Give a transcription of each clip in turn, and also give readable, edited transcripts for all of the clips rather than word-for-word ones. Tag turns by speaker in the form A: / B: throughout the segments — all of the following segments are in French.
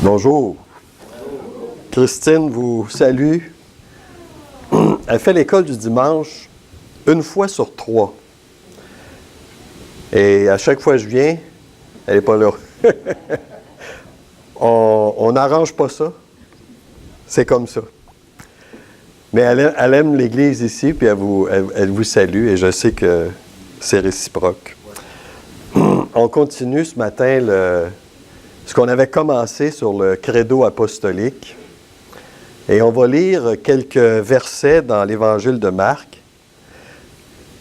A: Bonjour. Christine vous salue. Elle fait l'école du dimanche une fois sur 3. Et à chaque fois que je viens, elle n'est pas là. On n'arrange pas ça. C'est comme ça. Mais elle aime l'Église ici, puis elle vous salue, et je sais que c'est réciproque. On continue ce matin ce qu'on avait commencé sur le credo apostolique. Et on va lire quelques versets dans l'Évangile de Marc.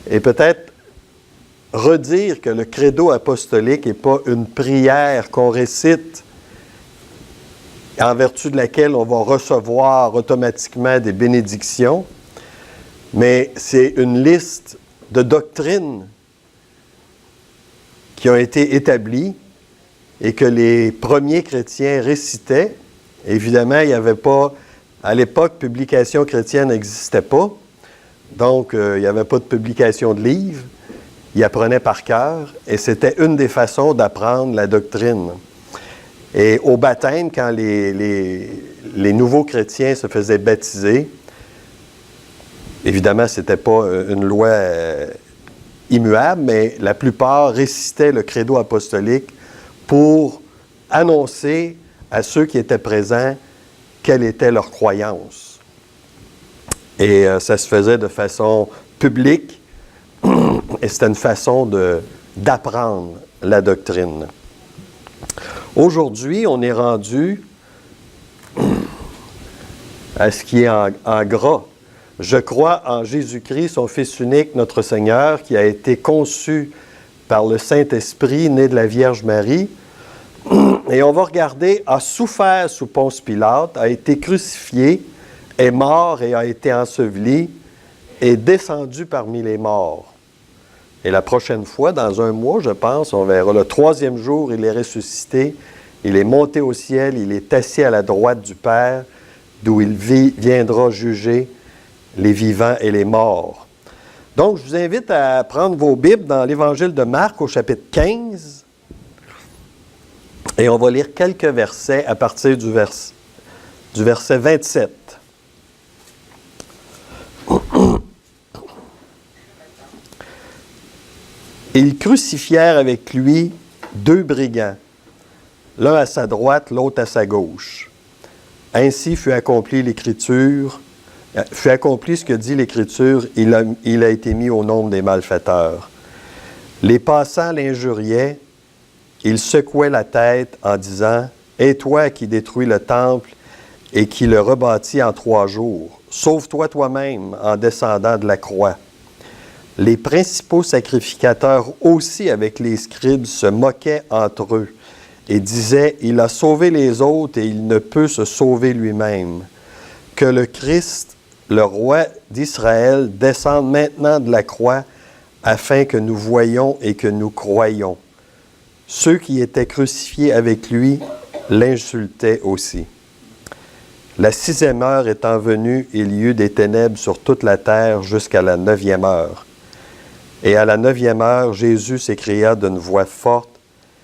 A: Et peut-être redire que le credo apostolique n'est pas une prière qu'on récite en vertu de laquelle on va recevoir automatiquement des bénédictions, mais c'est une liste de doctrines qui ont été établies et que les premiers chrétiens récitaient. Évidemment, il n'y avait pas, à l'époque, publication chrétienne n'existait pas, donc il n'y avait pas de publication de livres. Ils apprenaient par cœur, et c'était une des façons d'apprendre la doctrine. Et au baptême, quand les nouveaux chrétiens se faisaient baptiser, évidemment, ce n'était pas une loi immuable, mais la plupart récitaient le credo apostolique pour annoncer à ceux qui étaient présents quelle était leur croyance. Et ça se faisait de façon publique, et c'était une façon d'apprendre la doctrine. Aujourd'hui, on est rendu à ce qui est en gras. Je crois en Jésus-Christ, son Fils unique, notre Seigneur, qui a été conçu par le Saint-Esprit, né de la Vierge Marie. Et on va regarder, a souffert sous Ponce Pilate, a été crucifié, est mort et a été enseveli, est descendu parmi les morts. Et la prochaine fois, dans un mois, je pense, on verra. Le 3e jour, il est ressuscité, il est monté au ciel, il est assis à la droite du Père, d'où il viendra juger les vivants et les morts. Donc, je vous invite à prendre vos Bibles dans l'Évangile de Marc au chapitre 15. Et on va lire quelques versets à partir du verset 27. Ils crucifièrent avec lui 2 brigands, l'un à sa droite, l'autre à sa gauche. Ainsi fut accompli ce que dit l'Écriture, il a été mis au nombre des malfaiteurs. Les passants l'injuriaient, il secouait la tête en disant, « Et toi qui détruis le temple et qui le rebâtis en 3 jours, sauve-toi toi-même en descendant de la croix. » Les principaux sacrificateurs aussi avec les scribes se moquaient entre eux et disaient, « Il a sauvé les autres et il ne peut se sauver lui-même. Que le Christ, le roi d'Israël, descende maintenant de la croix afin que nous voyions et que nous croyions. » Ceux qui étaient crucifiés avec lui l'insultaient aussi. La 6e heure étant venue, il y eut des ténèbres sur toute la terre jusqu'à la 9e heure. Et à la 9e heure, Jésus s'écria d'une voix forte,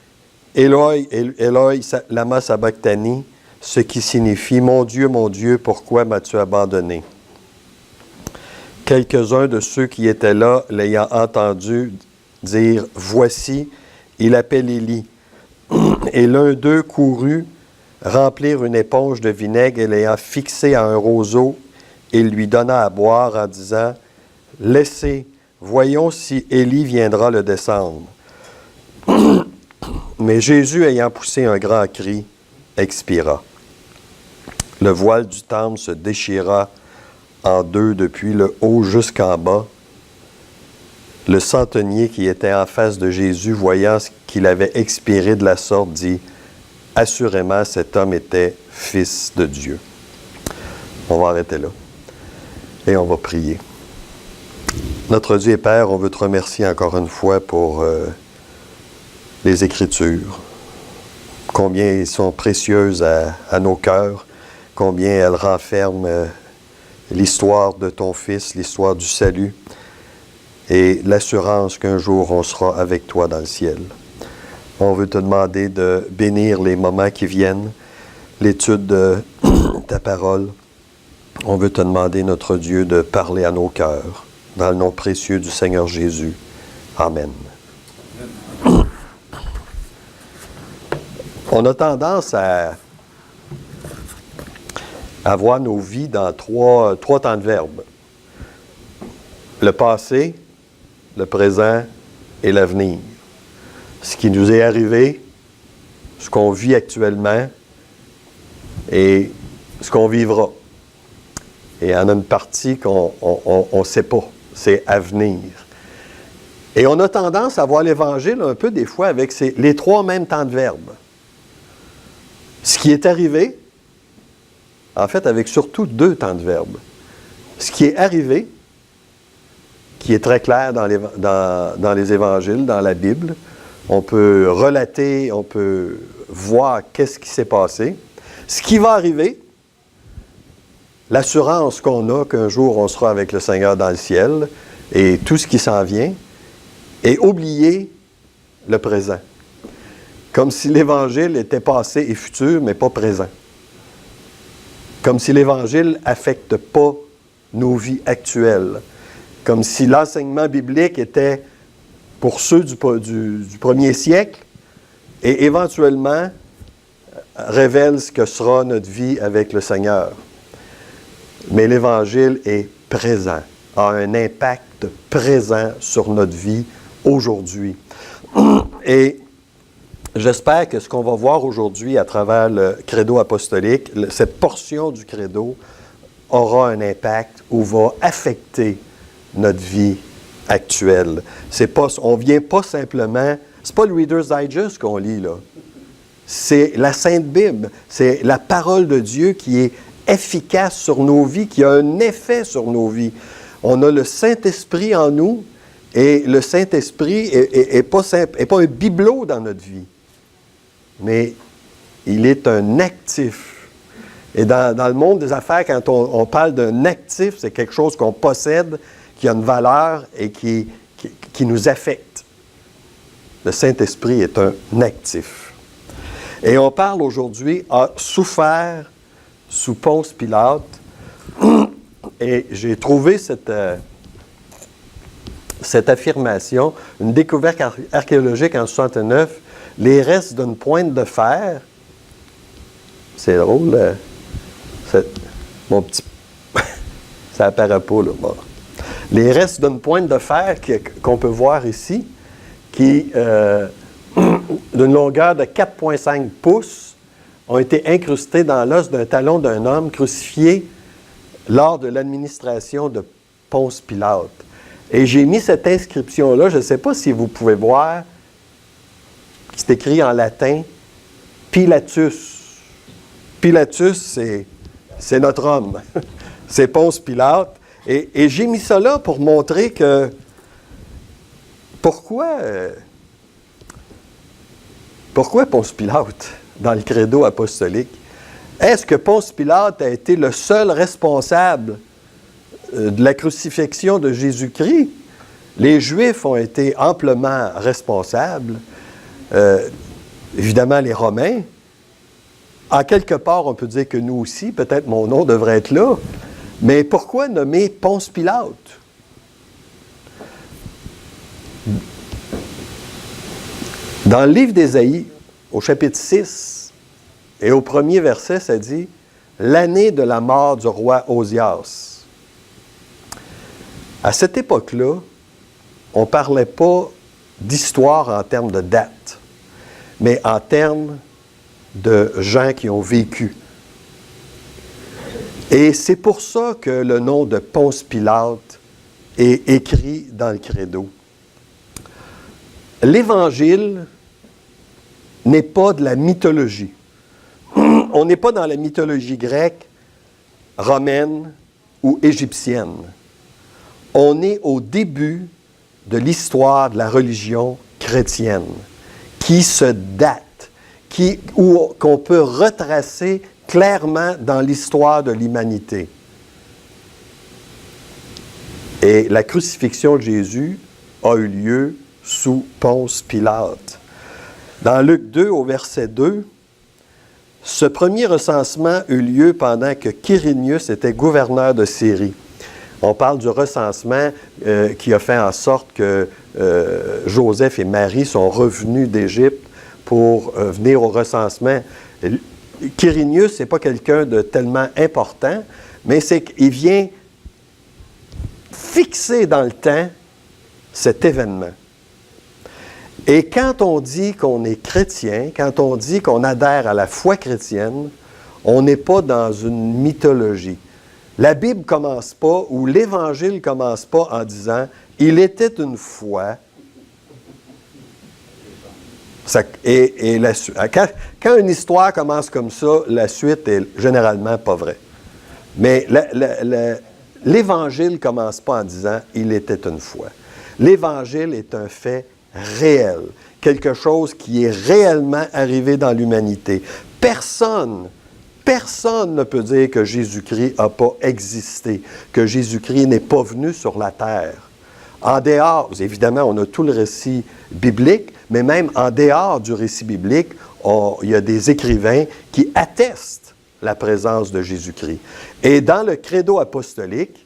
A: « Éloi, Éloi, lama sabachthani », ce qui signifie « Mon Dieu, pourquoi m'as-tu abandonné ?» Quelques-uns de ceux qui étaient là, l'ayant entendu dire, « Voici, il appelle Élie. » Et l'un d'eux courut remplir une éponge de vinaigre et l'ayant fixé à un roseau, il lui donna à boire en disant, « Laissez, voyons si Élie viendra le descendre. » Mais Jésus, ayant poussé un grand cri, expira. Le voile du temple se déchira en 2 depuis le haut jusqu'en bas. Le centenier qui était en face de Jésus, voyant qu'il avait expiré de la sorte, dit, « Assurément, cet homme était fils de Dieu. » On va arrêter là et on va prier. Notre Dieu et Père, on veut te remercier encore une fois pour les Écritures, combien elles sont précieuses à nos cœurs, combien elles renferment l'histoire de ton Fils, l'histoire du salut, et l'assurance qu'un jour on sera avec toi dans le ciel. On veut te demander de bénir les moments qui viennent, l'étude de ta parole. On veut te demander, notre Dieu, de parler à nos cœurs, dans le nom précieux du Seigneur Jésus. Amen. On a tendance à voir nos vies dans trois temps de verbe. Le passé, le présent et l'avenir. Ce qui nous est arrivé, ce qu'on vit actuellement et ce qu'on vivra. Et il y en a une partie qu'on ne sait pas, c'est à venir. Et on a tendance à voir l'Évangile un peu des fois avec les trois mêmes temps de verbe. Ce qui est arrivé, en fait avec surtout deux temps de verbe. Ce qui est arrivé, qui est très clair dans les Évangiles, dans la Bible. On peut relater, on peut voir qu'est-ce qui s'est passé. Ce qui va arriver, l'assurance qu'on a qu'un jour on sera avec le Seigneur dans le ciel et tout ce qui s'en vient, et oublier le présent. Comme si l'Évangile était passé et futur, mais pas présent. Comme si l'Évangile n'affecte pas nos vies actuelles. Comme si l'enseignement biblique était pour ceux du premier siècle et éventuellement révèle ce que sera notre vie avec le Seigneur. Mais l'Évangile est présent, a un impact présent sur notre vie aujourd'hui. Et j'espère que ce qu'on va voir aujourd'hui à travers le credo apostolique, cette portion du credo, aura un impact ou va affecter notre vie actuelle. On ne vient pas simplement... C'est pas le Reader's Digest qu'on lit, là. C'est la Sainte Bible. C'est la parole de Dieu qui est efficace sur nos vies, qui a un effet sur nos vies. On a le Saint-Esprit en nous, et le Saint-Esprit n'est pas un bibelot dans notre vie, mais il est un actif. Et dans le monde des affaires, quand on parle d'un actif, c'est quelque chose qu'on possède, qui a une valeur et qui nous affecte. Le Saint-Esprit est un actif. Et on parle aujourd'hui, a souffert sous Ponce Pilate. Et j'ai trouvé cette affirmation, une découverte archéologique en 69, les restes d'une pointe de fer. C'est drôle, mon petit... ça apparaît pas, là. Bon. Les restes d'une pointe de fer qu'on peut voir ici, qui, d'une longueur de 4,5 pouces, ont été incrustés dans l'os d'un talon d'un homme crucifié lors de l'administration de Ponce Pilate. Et j'ai mis cette inscription-là, je ne sais pas si vous pouvez voir, c'est écrit en latin, Pilatus. Pilatus, c'est notre homme. C'est Ponce Pilate. Et j'ai mis ça là pour montrer que pourquoi Ponce Pilate dans le credo apostolique? Est-ce que Ponce Pilate a été le seul responsable de la crucifixion de Jésus-Christ? Les Juifs ont été amplement responsables. Évidemment, les Romains. En quelque part, on peut dire que nous aussi, peut-être mon nom devrait être là. Mais pourquoi nommer Ponce Pilate? Dans le livre d'Ésaïe, au chapitre 6 et au premier verset, ça dit « L'année de la mort du roi Osias ». À cette époque-là, on ne parlait pas d'histoire en termes de date, mais en termes de gens qui ont vécu. Et c'est pour ça que le nom de Ponce Pilate est écrit dans le credo. L'Évangile n'est pas de la mythologie. On n'est pas dans la mythologie grecque, romaine ou égyptienne. On est au début de l'histoire de la religion chrétienne, qui se date, qu'on peut retracer clairement dans l'histoire de l'humanité. Et la crucifixion de Jésus a eu lieu sous Ponce Pilate. Dans Luc 2, au verset 2, Ce premier recensement eut lieu pendant que Quirinius était gouverneur de Syrie. On parle du recensement qui a fait en sorte que Joseph et Marie sont revenus d'Égypte pour venir au recensement. Quirinius, ce n'est pas quelqu'un de tellement important, mais c'est qu'il vient fixer dans le temps cet événement. Et quand on dit qu'on est chrétien, quand on dit qu'on adhère à la foi chrétienne, on n'est pas dans une mythologie. La Bible ne commence pas, ou l'Évangile ne commence pas en disant « Il était une fois ». Quand une histoire commence comme ça, la suite est généralement pas vraie. Mais l'Évangile ne commence pas en disant « Il était une fois ». L'Évangile est un fait réel, quelque chose qui est réellement arrivé dans l'humanité. Personne ne peut dire que Jésus-Christ n'a pas existé, que Jésus-Christ n'est pas venu sur la terre. En dehors, évidemment, on a tout le récit biblique, mais même en dehors du récit biblique, il y a des écrivains qui attestent la présence de Jésus-Christ. Et dans le credo apostolique,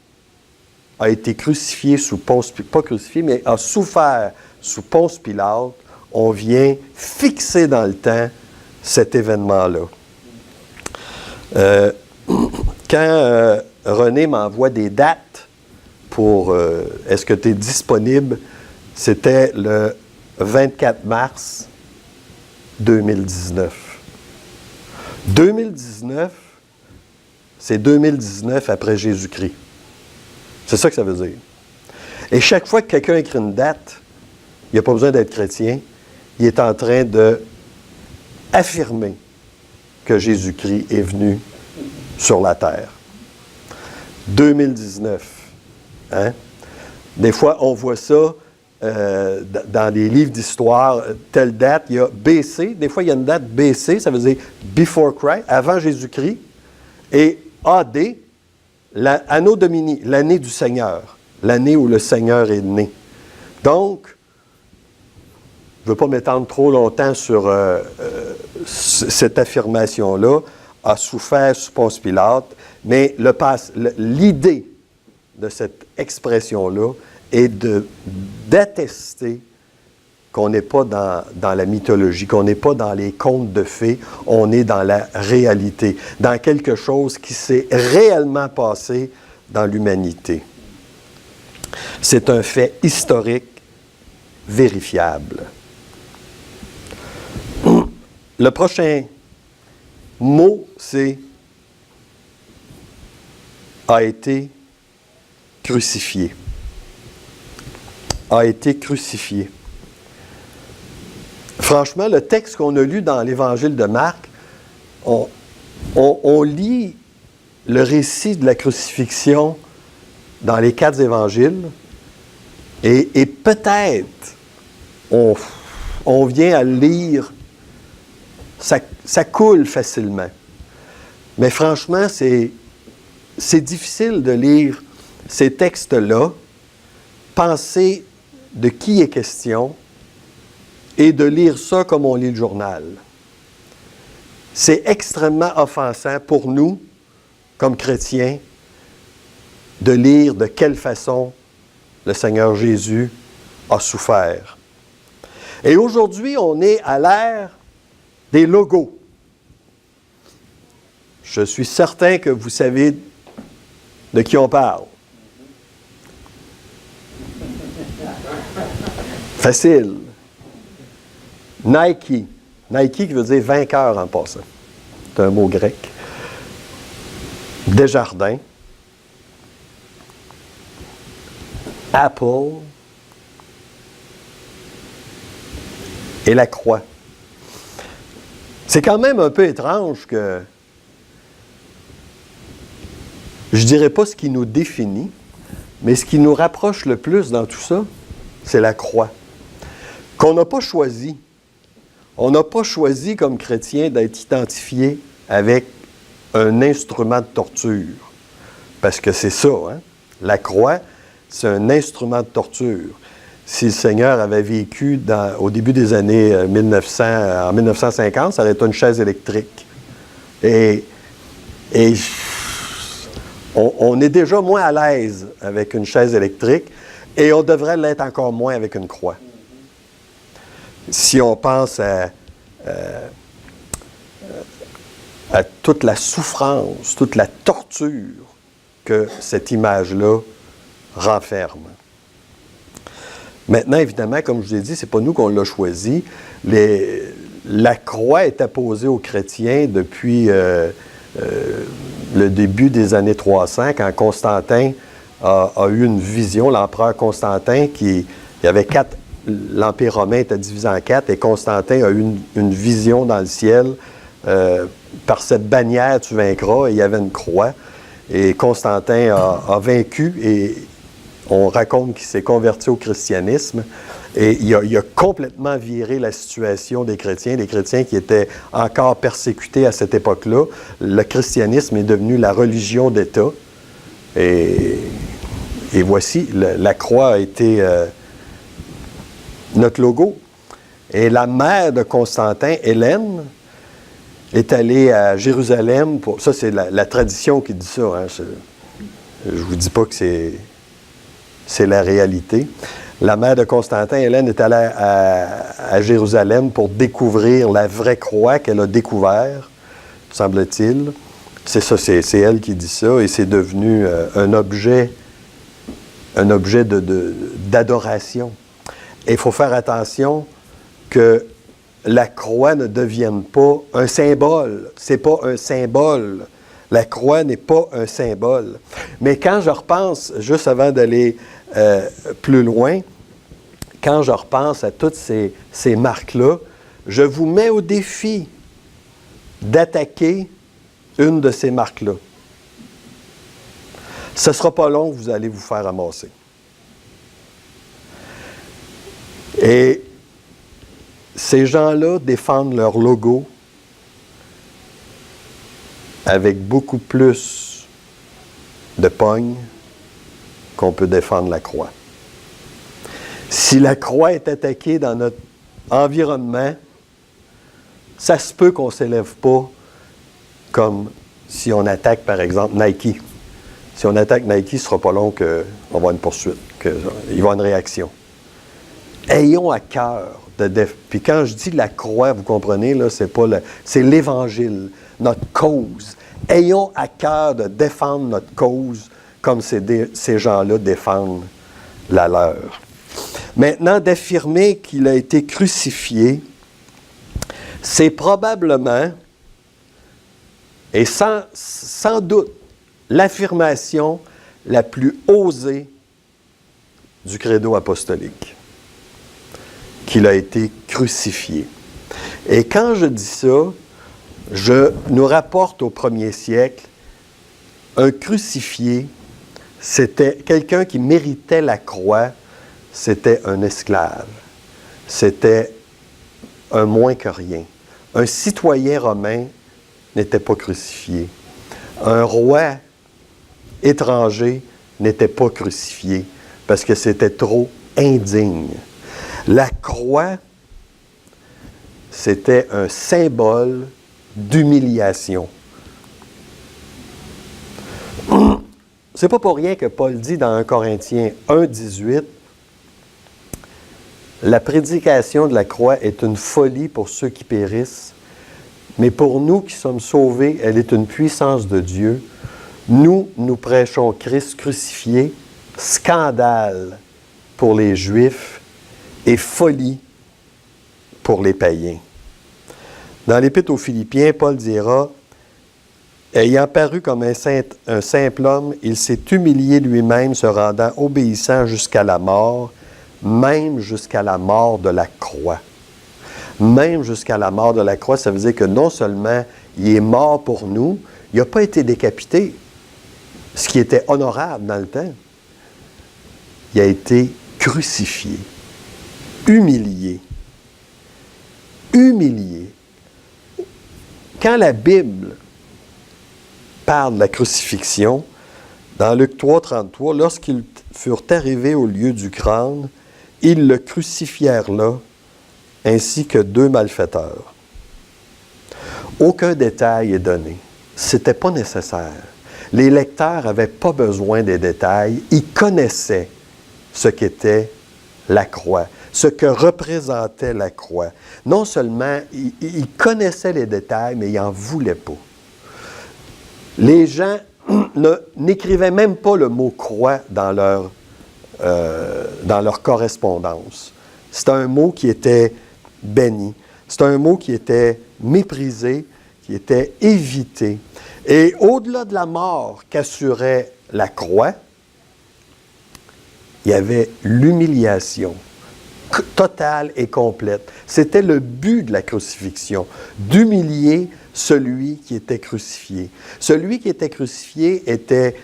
A: a été crucifié sous Ponce, pas crucifié, mais a souffert sous Ponce Pilate, on vient fixer dans le temps cet événement-là. Quand René m'envoie des dates pour est-ce que tu es disponible, c'était le 24 mars 2019. 2019, c'est 2019 après Jésus-Christ. C'est ça que ça veut dire. Et chaque fois que quelqu'un écrit une date, il n'y a pas besoin d'être chrétien, il est en train d'affirmer que Jésus-Christ est venu sur la terre. 2019. Hein? Des fois, on voit ça dans des livres d'histoire, telle date, il y a BC, des fois il y a une date BC, ça veut dire Before Christ, avant Jésus-Christ, et AD, Anno Domini, l'année du Seigneur, l'année où le Seigneur est né. Donc, je ne veux pas m'étendre trop longtemps sur cette affirmation-là, a souffert sous Ponce Pilate, mais l'idée de cette expression-là est d'attester qu'on n'est pas dans la mythologie, qu'on n'est pas dans les contes de fées, on est dans la réalité, dans quelque chose qui s'est réellement passé dans l'humanité. C'est un fait historique vérifiable. Le prochain mot, c'est « a été crucifié ». A été crucifié. Franchement, le texte qu'on a lu dans l'Évangile de Marc, on lit le récit de la crucifixion dans les 4 évangiles et peut-être on vient à lire, ça coule facilement. Mais franchement, c'est difficile de lire ces textes-là, penser de qui est question et de lire ça comme on lit le journal. C'est extrêmement offensant pour nous, comme chrétiens, de lire de quelle façon le Seigneur Jésus a souffert. Et aujourd'hui, on est à l'ère des logos. Je suis certain que vous savez de qui on parle. Facile. Nike. Nike qui veut dire vainqueur en passant. C'est un mot grec. Desjardins. Apple. Et la croix. C'est quand même un peu étrange que je ne dirais pas ce qui nous définit, mais ce qui nous rapproche le plus dans tout ça, c'est la croix. Qu'on n'a pas choisi. On n'a pas choisi comme chrétien d'être identifié avec un instrument de torture. Parce que c'est ça, hein? La croix, c'est un instrument de torture. Si le Seigneur avait vécu au début des années 1900, en 1950, ça aurait été une chaise électrique. Et on est déjà moins à l'aise avec une chaise électrique et on devrait l'être encore moins avec une croix. Si on pense à toute la souffrance, toute la torture que cette image-là renferme. Maintenant, évidemment, comme je vous ai dit, ce n'est pas nous qu'on l'a choisi. La croix est apposée aux chrétiens depuis le début des années 300, quand Constantin a eu une vision, l'empereur Constantin, l'Empire romain était divisé en 4, et Constantin a eu une vision dans le ciel. Par cette bannière, tu vaincras, et il y avait une croix. Et Constantin a vaincu, et on raconte qu'il s'est converti au christianisme. Et il a complètement viré la situation des chrétiens qui étaient encore persécutés à cette époque-là. Le christianisme est devenu la religion d'État. Et voici, la croix a été notre logo. Et la mère de Constantin, Hélène, est allée à Jérusalem. Ça, c'est la tradition qui dit ça. Hein. Je ne vous dis pas que c'est la réalité. La mère de Constantin, Hélène, est allée à Jérusalem pour découvrir la vraie croix qu'elle a découvert, semble-t-il. C'est ça, c'est elle qui dit ça, et c'est devenu un objet d'adoration. Et il faut faire attention que la croix ne devienne pas un symbole. C'est pas un symbole. La croix n'est pas un symbole. Mais quand je repense, juste avant d'aller plus loin, quand je repense à toutes ces marques-là, je vous mets au défi d'attaquer une de ces marques-là. Ce ne sera pas long, vous allez vous faire ramasser. Et ces gens-là défendent leur logo avec beaucoup plus de pogne qu'on peut défendre la croix. Si la croix est attaquée dans notre environnement, ça se peut qu'on ne s'élève pas comme si on attaque, par exemple, Nike. Si on attaque Nike, ce ne sera pas long qu'on va avoir une poursuite, qu'il va y avoir une réaction. Ayons à cœur de puis quand je dis la croix, vous comprenez, là, c'est l'Évangile, notre cause. Ayons à cœur de défendre notre cause comme ces gens-là défendent la leur. Maintenant, d'affirmer qu'il a été crucifié, c'est probablement, et sans doute, l'affirmation la plus osée du credo apostolique, qu'il a été crucifié. Et quand je dis ça, je nous rapporte au 1er siècle, un crucifié, c'était quelqu'un qui méritait la croix, c'était un esclave, c'était un moins que rien. Un citoyen romain n'était pas crucifié. Un roi étranger n'était pas crucifié parce que c'était trop indigne. La croix, c'était un symbole d'humiliation. C'est pas pour rien que Paul dit dans 1 Corinthiens 1,18 « La prédication de la croix est une folie pour ceux qui périssent, mais pour nous qui sommes sauvés, elle est une puissance de Dieu. Nous prêchons Christ crucifié, scandale pour les Juifs et folie pour les païens. » Dans l'Épître aux Philippiens, Paul dira « Ayant paru comme un simple homme, il s'est humilié lui-même, se rendant obéissant jusqu'à la mort, même jusqu'à la mort de la croix. » Même jusqu'à la mort de la croix, ça veut dire que non seulement il est mort pour nous, il n'a pas été décapité, ce qui était honorable dans le temps. Il a été crucifié, humilié. Humilié. Quand la Bible parle de la crucifixion, dans Luc 3, 33, lorsqu'ils furent arrivés au lieu du crâne, ils le crucifièrent là, ainsi que 2 malfaiteurs. Aucun détail est donné. Ce n'était pas nécessaire. Les lecteurs n'avaient pas besoin des détails. Ils connaissaient ce qu'était la croix, ce que représentait la croix. Non seulement ils connaissaient les détails, mais ils n'en voulaient pas. Les gens n'écrivaient même pas le mot croix dans leur correspondance. C'était un mot qui était béni. C'était un mot qui était méprisé, qui était évité. Et au-delà de la mort qu'assurait la croix, il y avait l'humiliation totale et complète. C'était le but de la crucifixion, d'humilier celui qui était crucifié. Celui qui était crucifié était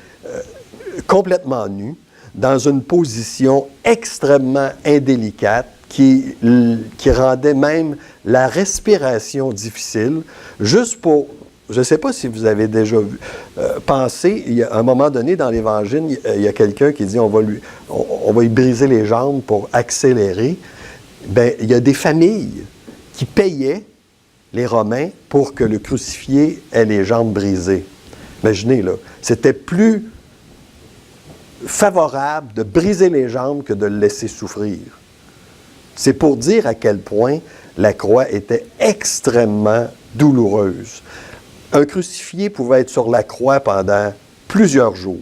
A: complètement nu, dans une position extrêmement indélicate qui rendait même la respiration difficile, juste pour... Je ne sais pas si vous avez déjà pensé, à un moment donné dans l'Évangile, il y a quelqu'un qui dit on va lui briser les jambes pour accélérer. Bien, il y a des familles qui payaient les Romains pour que le crucifié ait les jambes brisées. Imaginez, là, c'était plus favorable de briser les jambes que de le laisser souffrir. C'est pour dire à quel point la croix était extrêmement douloureuse. Un crucifié pouvait être sur la croix pendant plusieurs jours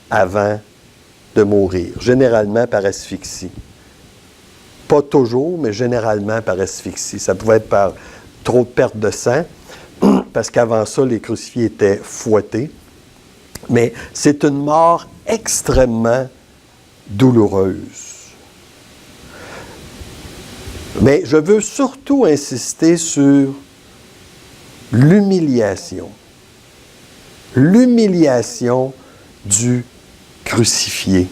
A: avant de mourir, généralement par asphyxie. Pas toujours, mais généralement par asphyxie. Ça pouvait être par trop de perte de sang, parce qu'avant ça, les crucifiés étaient fouettés. Mais c'est une mort extrêmement douloureuse. Mais je veux surtout insister sur l'humiliation. L'humiliation du crucifié.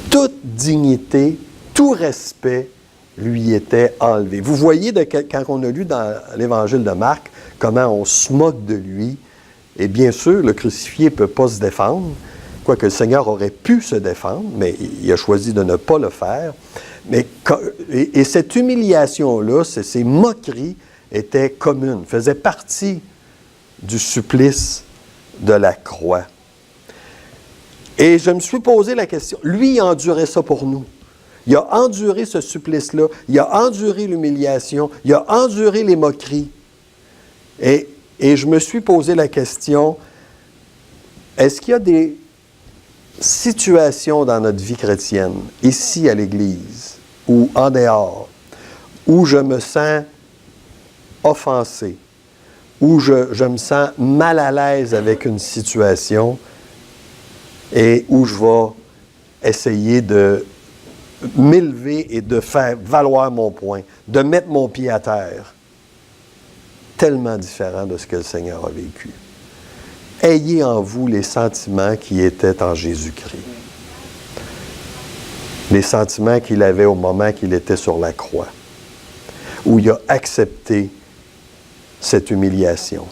A: Toute dignité, tout respect lui était enlevé. Vous voyez, quand on a lu dans l'Évangile de Marc, comment on se moque de lui. Et bien sûr, le crucifié ne peut pas se défendre, quoique le Seigneur aurait pu se défendre, mais il a choisi de ne pas le faire. Et cette humiliation-là, ces moqueries, était commune, faisait partie du supplice de la croix. Et je me suis posé la question, lui, il a enduré ça pour nous. Il a enduré ce supplice-là, il a enduré l'humiliation, il a enduré les moqueries. Et je me suis posé la question, est-ce qu'il y a des situations dans notre vie chrétienne, ici à l'Église, ou en dehors, où je me sens offensé, où je me sens mal à l'aise avec une situation et où je vais essayer de m'élever et de faire valoir mon point, de mettre mon pied à terre. Tellement différent de ce que le Seigneur a vécu. Ayez en vous les sentiments qui étaient en Jésus-Christ. Les sentiments qu'il avait au moment qu'il était sur la croix, où il a accepté cette humiliation.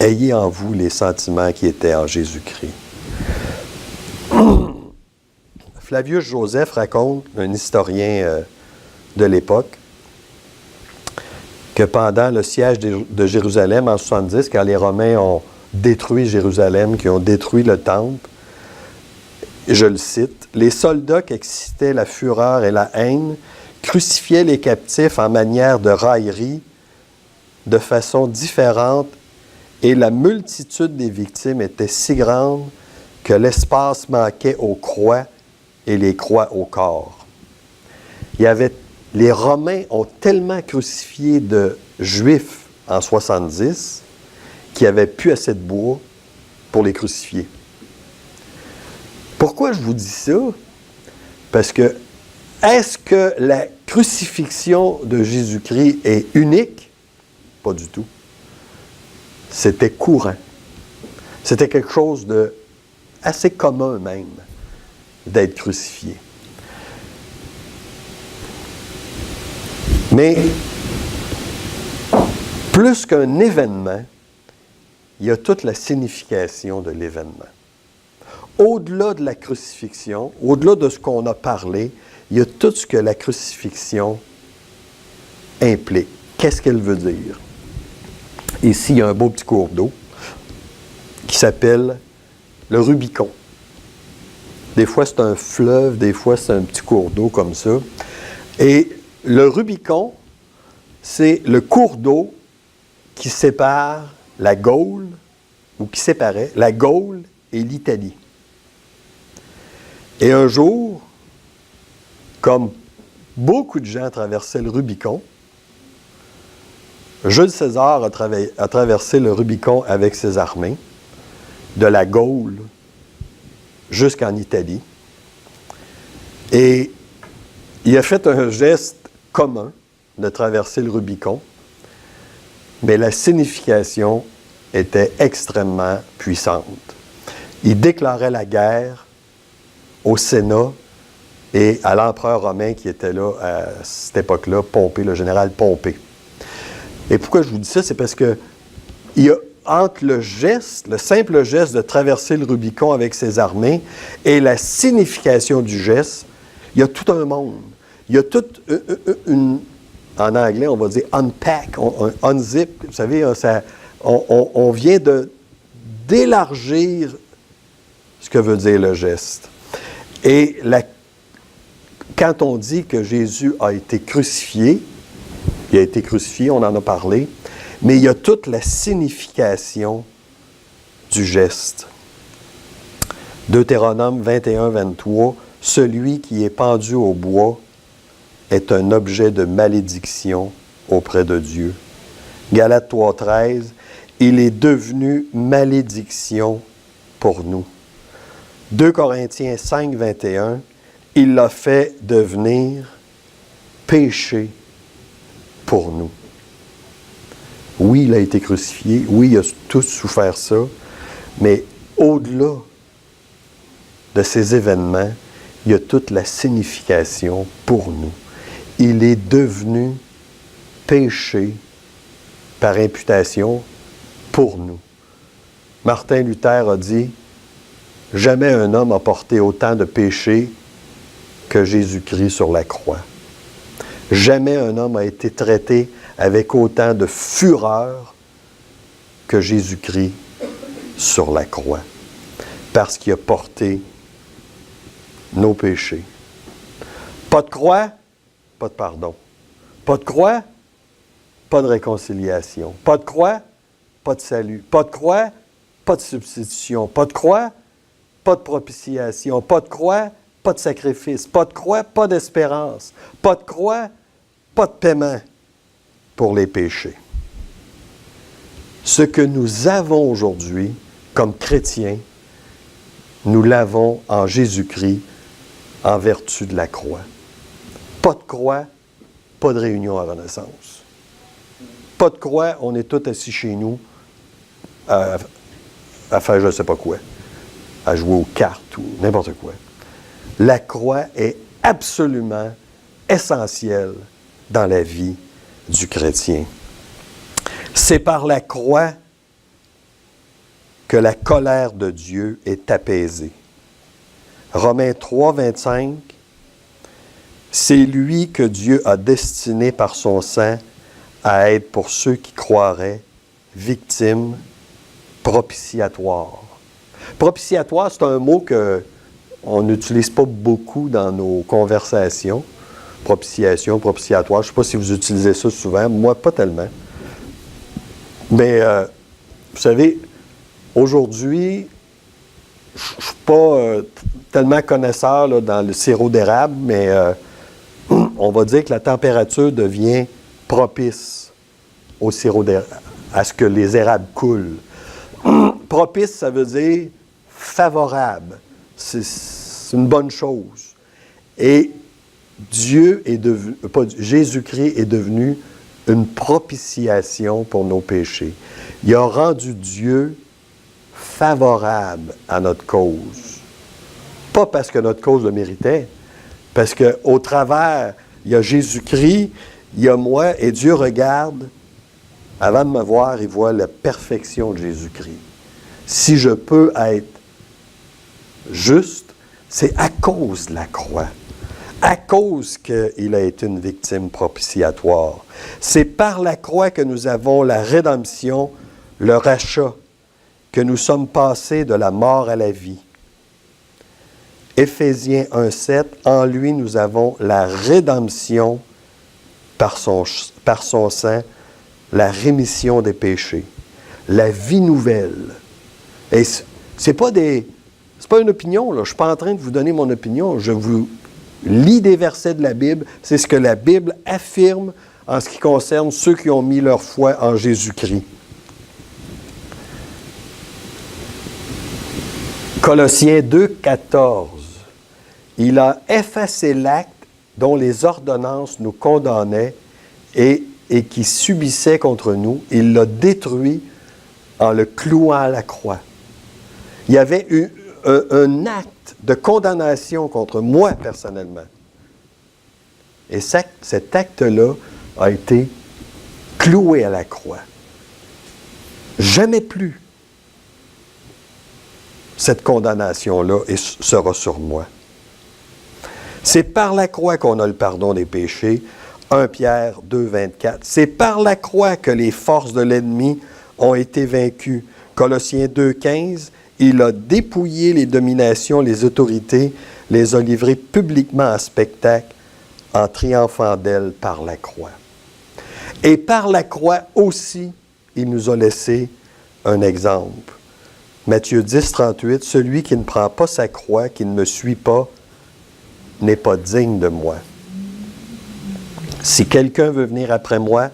A: Ayez en vous les sentiments qui étaient en Jésus-Christ. Flavius Joseph raconte, un historien de l'époque, que pendant le siège de Jérusalem en 70, quand les Romains ont détruit Jérusalem, qui ont détruit le temple, je le cite, « Les soldats qui excitaient la fureur et la haine crucifiaient les captifs en manière de raillerie, de façon différente, et la multitude des victimes était si grande que l'espace manquait aux croix et les croix au corps. » Les Romains ont tellement crucifié de Juifs en 70 qu'il n'y avait plus assez de bois pour les crucifier. Pourquoi je vous dis ça? Parce que, est-ce que la crucifixion de Jésus-Christ est unique? Pas du tout. C'était courant. C'était quelque chose de assez commun même, d'être crucifié. Mais, plus qu'un événement, il y a toute la signification de l'événement. Au-delà de la crucifixion, au-delà de ce qu'on a parlé, il y a tout ce que la crucifixion implique. Qu'est-ce qu'elle veut dire? Ici, il y a un beau petit cours d'eau qui s'appelle le Rubicon. Des fois, c'est un fleuve, des fois, c'est un petit cours d'eau comme ça. Et le Rubicon, c'est le cours d'eau qui sépare la Gaule, ou qui séparait la Gaule et l'Italie. Et un jour, comme beaucoup de gens traversaient le Rubicon, Jules César a traversé le Rubicon avec ses armées, de la Gaule jusqu'en Italie. Et il a fait un geste commun de traverser le Rubicon, mais la signification était extrêmement puissante. Il déclarait la guerre au Sénat et à l'empereur romain qui était là à cette époque-là, Pompée, le général Pompée. Et pourquoi je vous dis ça? C'est parce que il y a entre le geste, le simple geste de traverser le Rubicon avec ses armées et la signification du geste, il y a tout un monde. Il y a toute une, en anglais, on va dire unpack, unzip, vous savez, on vient d'élargir ce que veut dire le geste. Et quand on dit que Jésus a été crucifié, il a été crucifié, on en a parlé, mais il y a toute la signification du geste. Deutéronome 21, 23, « Celui qui est pendu au bois est un objet de malédiction auprès de Dieu. » Galates 3, 13, « Il est devenu malédiction pour nous. » 2 Corinthiens 5, 21, « Il l'a fait devenir péché pour nous. » Oui, il a été crucifié. Oui, il a tous souffert ça. Mais au-delà de ces événements, il y a toute la signification pour nous. Il est devenu péché par imputation pour nous. Martin Luther a dit, « Jamais un homme a porté autant de péchés que Jésus-Christ sur la croix. Jamais un homme a été traité avec autant de fureur que Jésus-Christ sur la croix, parce qu'il a porté nos péchés. Pas de croix, pas de pardon. Pas de croix, pas de réconciliation. Pas de croix, pas de salut. Pas de croix, pas de substitution. Pas de croix, pas de propitiation. Pas de croix, pas de sacrifice. Pas de croix, pas d'espérance. Pas de croix, pas de paiement pour les péchés. Ce que nous avons aujourd'hui comme chrétiens, nous l'avons en Jésus-Christ en vertu de la croix. Pas de croix, pas de réunion à Renaissance. Pas de croix, on est tous assis chez nous à faire je ne sais pas quoi, à jouer aux cartes ou n'importe quoi. La croix est absolument essentielle dans la vie du chrétien. C'est par la croix que la colère de Dieu est apaisée. Romains 3, 25, c'est lui que Dieu a destiné par son sang à être pour ceux qui croiraient victime propitiatoire. Propitiatoire, c'est un mot qu'on n'utilise pas beaucoup dans nos conversations. Propitiation, propitiatoire. Je ne sais pas si vous utilisez ça souvent. Moi, pas tellement. Mais, vous savez, aujourd'hui, je ne suis pas tellement connaisseur là, dans le sirop d'érable, mais on va dire que la température devient propice au sirop d'érable, à ce que les érables coulent. Propice, ça veut dire favorable. C'est une bonne chose. Et Jésus-Christ est devenu une propitiation pour nos péchés. Il a rendu Dieu favorable à notre cause. Pas parce que notre cause le méritait, parce qu'au travers, il y a Jésus-Christ, il y a moi, et Dieu regarde, avant de me voir, il voit la perfection de Jésus-Christ. Si je peux être juste, c'est à cause de la croix. à cause qu'il a été une victime propitiatoire. C'est par la croix que nous avons la rédemption, le rachat, que nous sommes passés de la mort à la vie. Éphésiens 1,7, en lui nous avons la rédemption par son sang, la rémission des péchés, la vie nouvelle. Et c'est pas une opinion, là. Je ne suis pas en train de vous donner mon opinion. Je vous lis des versets de la Bible. C'est ce que la Bible affirme en ce qui concerne ceux qui ont mis leur foi en Jésus-Christ. Colossiens 2, 14. Il a effacé l'acte dont les ordonnances nous condamnaient et qui subissait contre nous. Il l'a détruit en le clouant à la croix. Il y avait eu un acte de condamnation contre moi personnellement. Et cet acte-là a été cloué à la croix. Jamais plus cette condamnation-là sera sur moi. C'est par la croix qu'on a le pardon des péchés. 1 Pierre 2, 24. C'est par la croix que les forces de l'ennemi ont été vaincues. Colossiens 2, 15. Il a dépouillé les dominations, les autorités, les a livrées publiquement en spectacle, en triomphant d'elles par la croix. Et par la croix aussi, il nous a laissé un exemple. Matthieu 10, 38, « Celui qui ne prend pas sa croix, qui ne me suit pas, n'est pas digne de moi. Si quelqu'un veut venir après moi,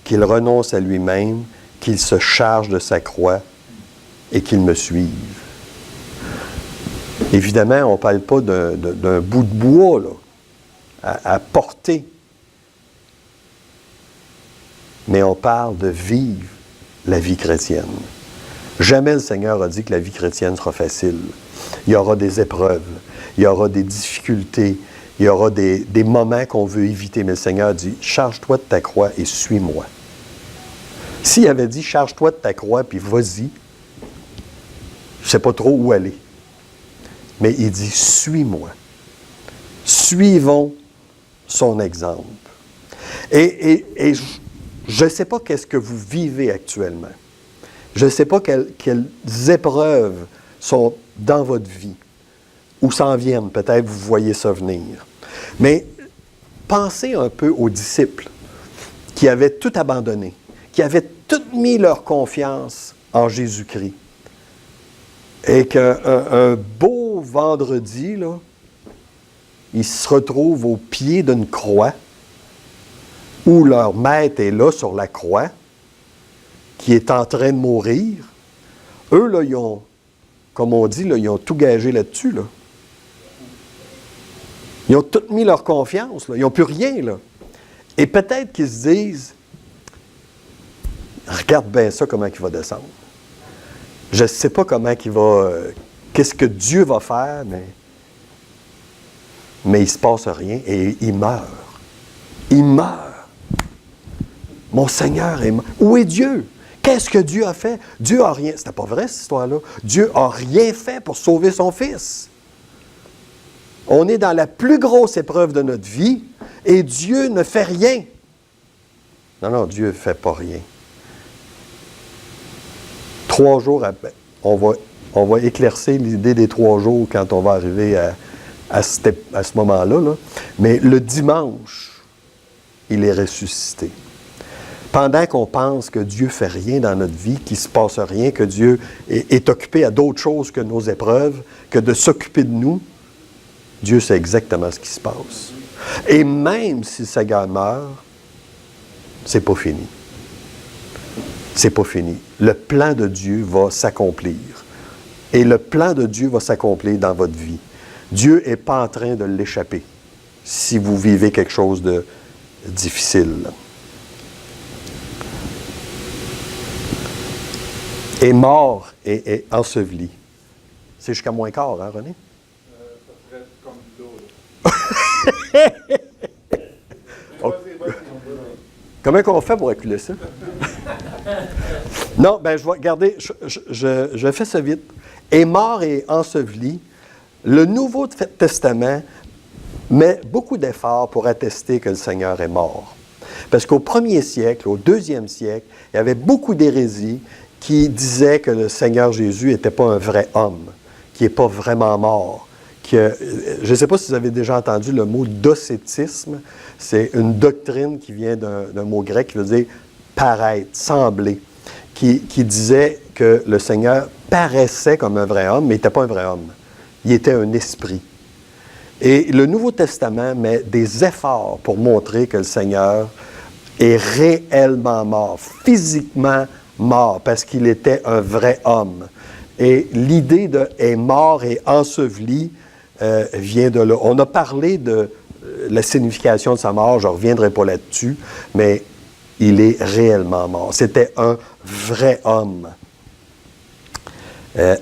A: qu'il renonce à lui-même, qu'il se charge de sa croix et qu'il me suive. » Évidemment, on ne parle pas d'un bout de bois là, à porter, mais on parle de vivre la vie chrétienne. Jamais le Seigneur a dit que la vie chrétienne sera facile. Il y aura des épreuves, il y aura des difficultés, il y aura des moments qu'on veut éviter, mais le Seigneur dit « Charge-toi de ta croix et suis-moi. » S'il avait dit « Charge-toi de ta croix puis vas-y », je ne sais pas trop où aller. Mais il dit « Suis-moi. » Suivons son exemple. Et je ne sais pas qu'est-ce que vous vivez actuellement. Je ne sais pas quelles épreuves sont dans votre vie, ou s'en viennent, peut-être vous voyez ça venir. Mais pensez un peu aux disciples qui avaient tout abandonné, qui avaient tout mis leur confiance en Jésus-Christ. Et qu'un beau vendredi, là, ils se retrouvent au pied d'une croix, où leur maître est là sur la croix, qui est en train de mourir. Eux, là, ils ont, comme on dit, là, ils ont tout gagé là-dessus. Là. Ils ont tout mis leur confiance. Là. Ils n'ont plus rien. Là. Et peut-être qu'ils se disent, regarde bien ça, comment il va descendre. Je ne sais pas comment il va... qu'est-ce que Dieu va faire, mais il ne se passe rien et il meurt. Il meurt. Mon Seigneur est mort. Où est Dieu? Qu'est-ce que Dieu a fait? Dieu n'a rien... C'était pas vrai, cette histoire-là. Dieu n'a rien fait pour sauver son Fils. On est dans la plus grosse épreuve de notre vie et Dieu ne fait rien. Non, Dieu ne fait pas rien. 3 jours après, on va éclaircir l'idée des 3 jours quand on va arriver à ce moment-là. Là. Mais le dimanche, il est ressuscité. Pendant qu'on pense que Dieu ne fait rien dans notre vie, qu'il ne se passe rien, que Dieu est occupé à d'autres choses que nos épreuves, que de s'occuper de nous, Dieu sait exactement ce qui se passe. Et même si le Seigneur meurt, c'est pas fini. C'est pas fini. Le plan de Dieu va s'accomplir. Et le plan de Dieu va s'accomplir dans votre vie. Dieu n'est pas en train de l'échapper si vous vivez quelque chose de difficile. Est mort et enseveli. C'est jusqu'à moins quart, hein, René?
B: Ça serait comme de l'eau.
A: Comment qu'on fait pour reculer ça? Non, je vais regarder, je fais ça vite. Est mort et enseveli. Le Nouveau Testament met beaucoup d'efforts pour attester que le Seigneur est mort. Parce qu'au 1er siècle, au 2e siècle, il y avait beaucoup d'hérésies qui disaient que le Seigneur Jésus n'était pas un vrai homme, qui n'est pas vraiment mort. Je ne sais pas si vous avez déjà entendu le mot docétisme. C'est une doctrine qui vient d'un mot grec qui veut dire paraître, sembler, qui disait que le Seigneur paraissait comme un vrai homme, mais il n'était pas un vrai homme. Il était un esprit. Et le Nouveau Testament met des efforts pour montrer que le Seigneur est réellement mort, physiquement mort, parce qu'il était un vrai homme. Et l'idée de « est mort et enseveli » vient de là. On a parlé de la signification de sa mort, je ne reviendrai pas là-dessus, mais il est réellement mort. C'était un vrai homme.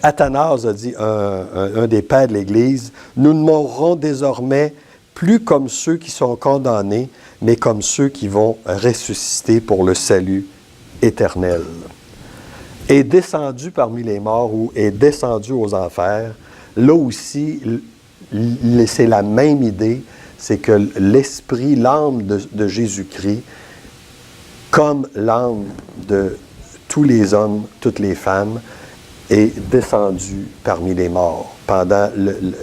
A: Athanase a dit, un des pères de l'Église, « Nous ne mourrons désormais plus comme ceux qui sont condamnés, mais comme ceux qui vont ressusciter pour le salut éternel. » Est descendu parmi les morts ou est descendu aux enfers, là aussi, c'est la même idée, c'est que l'esprit, l'âme de Jésus-Christ, comme l'âme de tous les hommes, toutes les femmes, est descendu parmi les morts pendant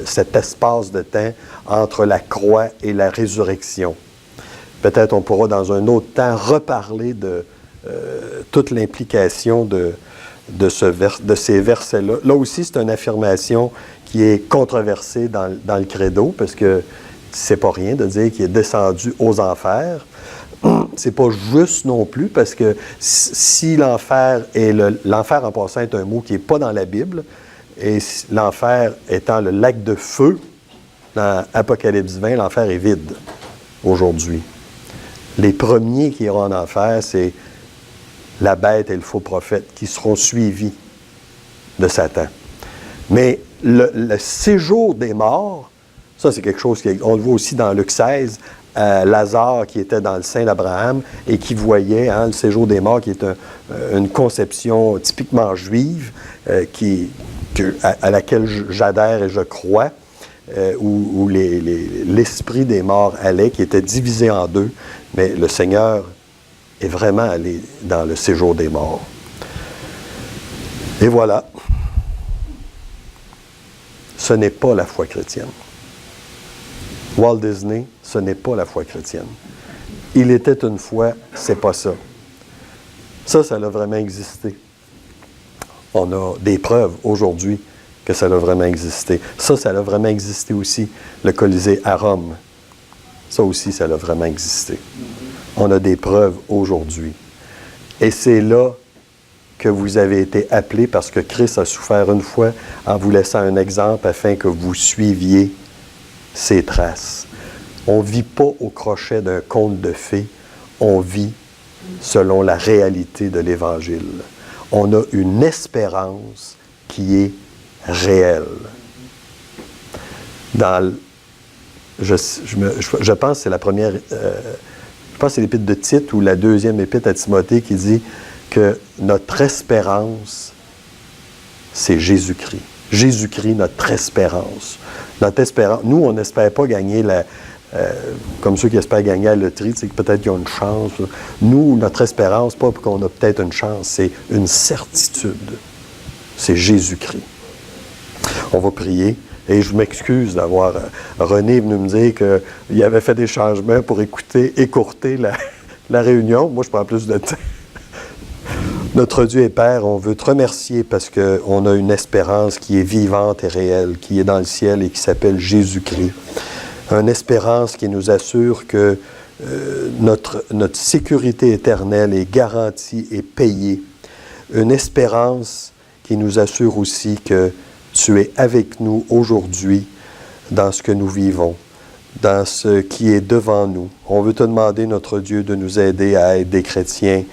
A: cet espace de temps entre la croix et la résurrection. Peut-être on pourra dans un autre temps reparler de toute l'implication de ces versets-là. Là aussi, c'est une affirmation qui est controversée dans le credo, parce que c'est pas rien de dire qu'il est descendu aux enfers. C'est pas juste non plus, parce que si l'enfer l'enfer en passant est un mot qui n'est pas dans la Bible, et l'enfer étant le lac de feu, dans Apocalypse 20, l'enfer est vide aujourd'hui. Les premiers qui iront en enfer, c'est la bête et le faux prophète qui seront suivis de Satan. Mais le séjour des morts, ça c'est quelque chose qu'on le voit aussi dans Luc 16, Lazare qui était dans le sein d'Abraham et qui voyait le séjour des morts qui est une conception typiquement juive à laquelle j'adhère et je crois, où l'esprit des morts allait, qui était divisé en deux, mais le Seigneur est vraiment allé dans le séjour des morts. Et voilà. Ce n'est pas la foi chrétienne. Walt Disney, ce n'est pas la foi chrétienne. Il était une fois, c'est pas ça. Ça a vraiment existé. On a des preuves aujourd'hui que ça a vraiment existé. Ça a vraiment existé aussi, le Colisée à Rome. Ça aussi, ça a vraiment existé. On a des preuves aujourd'hui. Et c'est là que vous avez été appelés parce que Christ a souffert une fois en vous laissant un exemple afin que vous suiviez ses traces. On ne vit pas au crochet d'un conte de fées, on vit selon la réalité de l'Évangile. On a une espérance qui est réelle. Je pense que c'est la première... je pense que c'est l'épître de Tite ou la deuxième épître à Timothée qui dit que notre espérance, c'est Jésus-Christ. Jésus-Christ, notre espérance. Notre espérance. Nous, on n'espère pas gagner comme ceux qui espèrent gagner à la loterie, c'est que peut-être qu'ils ont une chance. Nous, notre espérance, pas qu'on a peut-être une chance, c'est une certitude. C'est Jésus-Christ. On va prier. Et je m'excuse d'avoir... René est venu me dire qu'il avait fait des changements pour écourter la réunion. Moi, je prends plus de temps. Notre Dieu et Père, on veut te remercier parce qu'on a une espérance qui est vivante et réelle, qui est dans le ciel et qui s'appelle Jésus-Christ. Une espérance qui nous assure que notre sécurité éternelle est garantie et payée. Une espérance qui nous assure aussi que tu es avec nous aujourd'hui dans ce que nous vivons, dans ce qui est devant nous. On veut te demander, notre Dieu, de nous aider à être des chrétiens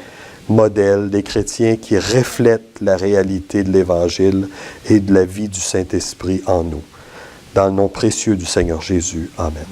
A: modèles, des chrétiens qui reflètent la réalité de l'Évangile et de la vie du Saint-Esprit en nous. Dans le nom précieux du Seigneur Jésus. Amen.